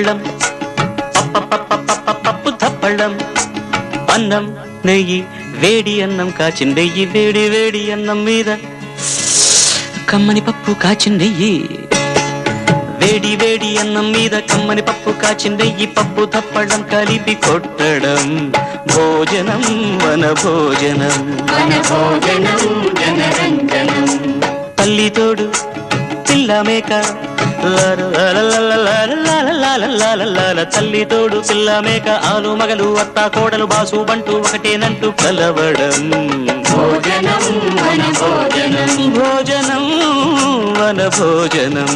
తప్పళ్ళం పప్పు తప్పళ్ళం అన్నం నెయ్యి వేడి అన్నం కాచిన నెయ్యి వేడి వేడి అన్నం మీద కమ్మని పప్పు కాచిన నెయ్యి వేడి వేడి అన్నం మీద కమ్మని పప్పు కాచిన నెయ్యి పప్పు తప్పడం కలిపి కొట్టడం భోజనం వన భోజనం తల్లి తోడు పిల్ల మేక తల్లి తోడు పిల్ల మేక ఆలు మగలు అత్త కోడలు బాసు బంటూ ఒకటేనంటూ కలవడం భోజనం వన భోజనం